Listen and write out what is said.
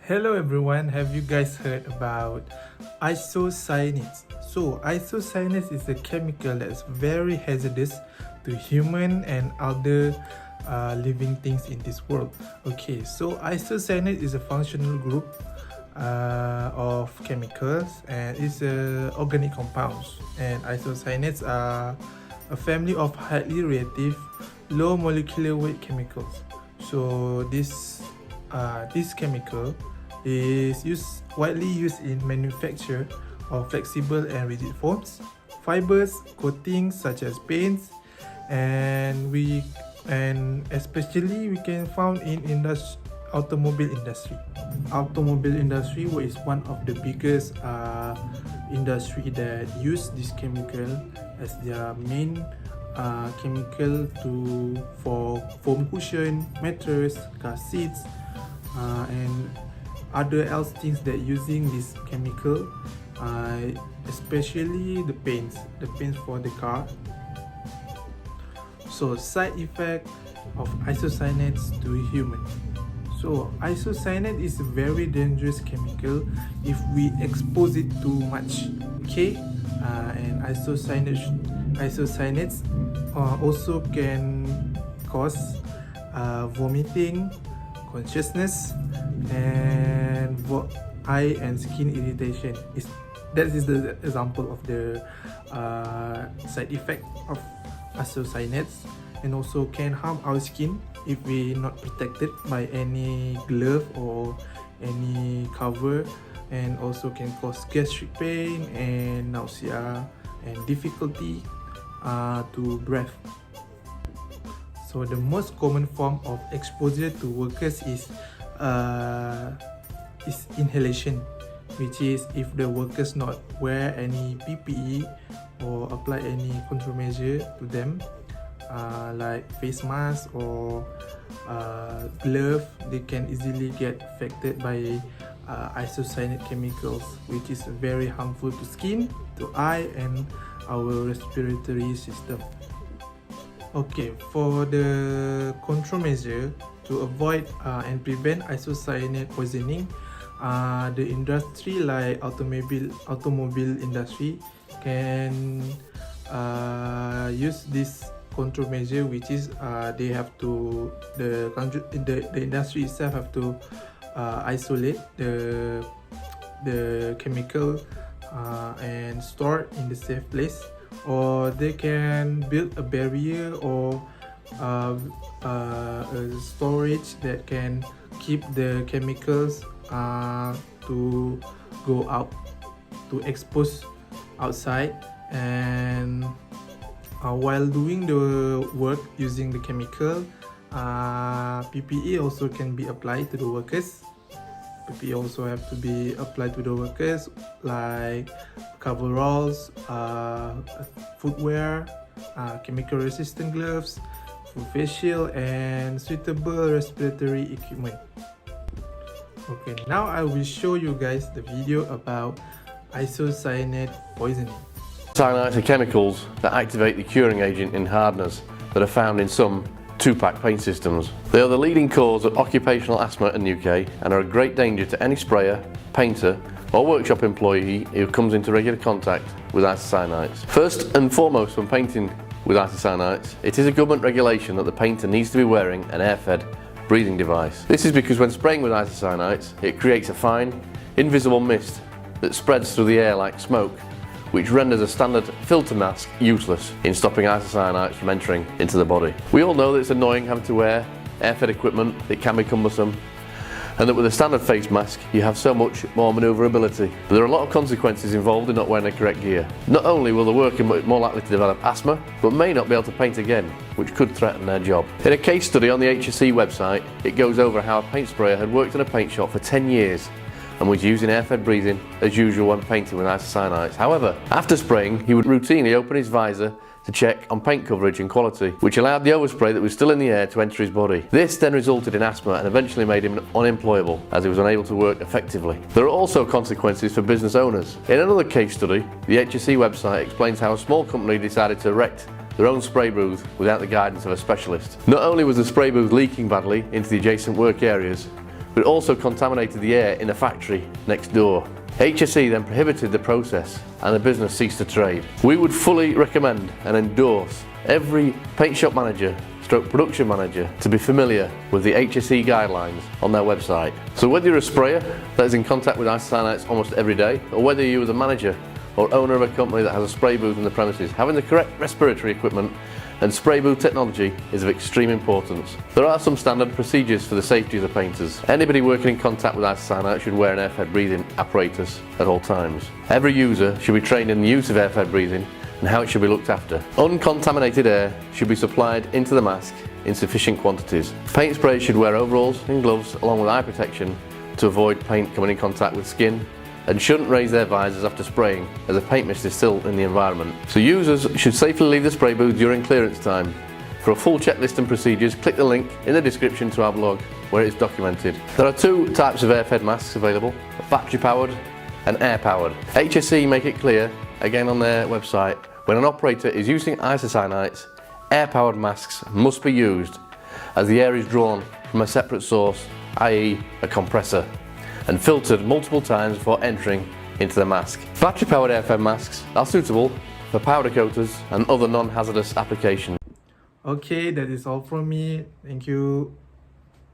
Hello everyone, have you guys heard about isocyanates? So isocyanates is a chemical that's very hazardous to human and other living things in this world. Okay, so isocyanate is a functional group of chemicals and it's organic compounds, and isocyanates are a family of highly reactive low molecular weight chemicals. So this chemical is widely used in manufacture of flexible and rigid foams, fibers, coatings such as paints, and especially we can found in automobile industry. Automobile industry is one of the biggest industry that use this chemical as their main chemical for foam cushion, mattress, car seats, and other else things that using this chemical, especially the paints for the car. So side effect of isocyanates to human. So isocyanate is a very dangerous chemical if we expose it too much. Okay, and isocyanates also can cause vomiting, consciousness, and eye and skin irritation. That is the example of the side effect of isocyanates, and also can harm our skin if we not protected by any glove or any cover, and also can cause gastric pain and nausea and difficulty to breathe. So the most common form of exposure to workers is inhalation, which is if the workers not wear any PPE or apply any countermeasure to them, like face mask or glove, they can easily get affected by isocyanate chemicals, which is very harmful to skin, to eye, and our respiratory system. Okay, for the countermeasure to avoid and prevent isocyanate poisoning, the industry like automobile industry can use this countermeasure, which is they have to the industry itself have to isolate the chemical and store in the safe place, or they can build a barrier or a storage that can keep the chemicals to go out, to expose outside. And while doing the work using the chemical, PPE also can be applied to the workers. PPE also have to be applied to the workers, like coveralls, footwear, chemical resistant gloves, full face shield, and suitable respiratory equipment. Okay, now I will show you guys the video about isocyanate poisoning. Cyanides are chemicals that activate the curing agent in hardeners that are found in some two-pack paint systems. They are the leading cause of occupational asthma in the UK and are a great danger to any sprayer, painter or workshop employee who comes into regular contact with isocyanates. First and foremost, when painting with isocyanates, it is a government regulation that the painter needs to be wearing an air-fed breathing device. This is because when spraying with isocyanates, it creates a fine, invisible mist that spreads through the air like smoke, which renders a standard filter mask useless in stopping isocyanates from entering into the body. We all know that it's annoying having to wear air-fed equipment, it can be cumbersome, and that with a standard face mask you have so much more manoeuvrability. But there are a lot of consequences involved in not wearing the correct gear. Not only will the worker be more likely to develop asthma, but may not be able to paint again, which could threaten their job. In a case study on the HSE website, it goes over how a paint sprayer had worked in a paint shop for 10 years and was using air-fed breathing as usual when painting with isocyanates. However, after spraying, he would routinely open his visor to check on paint coverage and quality, which allowed the overspray that was still in the air to enter his body. This then resulted in asthma and eventually made him unemployable, as he was unable to work effectively. There are also consequences for business owners. In another case study, the HSE website explains how a small company decided to erect their own spray booth without the guidance of a specialist. Not only was the spray booth leaking badly into the adjacent work areas, but it also contaminated the air in a factory next door. HSE then prohibited the process and the business ceased to trade. We would fully recommend and endorse every paint shop manager stroke production manager to be familiar with the HSE guidelines on their website. So whether you're a sprayer that is in contact with isocyanates almost every day, or whether you're the manager or owner of a company that has a spray booth in the premises, having the correct respiratory equipment and spray booth technology is of extreme importance. There are some standard procedures for the safety of the painters. Anybody working in contact with isocyanates should wear an air-fed breathing apparatus at all times. Every user should be trained in the use of air-fed breathing and how it should be looked after. Uncontaminated air should be supplied into the mask in sufficient quantities. Paint sprayers should wear overalls and gloves along with eye protection to avoid paint coming in contact with skin, and shouldn't raise their visors after spraying as the paint mist is still in the environment. So users should safely leave the spray booth during clearance time. For a full checklist and procedures, click the link in the description to our blog where it is documented. There are two types of air-fed masks available, battery powered and air powered. HSE make it clear, again on their website, when an operator is using isocyanates, air-powered masks must be used as the air is drawn from a separate source, i.e. a compressor, and filtered multiple times before entering into the mask. Battery-powered air-fed masks are suitable for powder coaters and other non-hazardous applications. Okay, that is all from me. Thank you.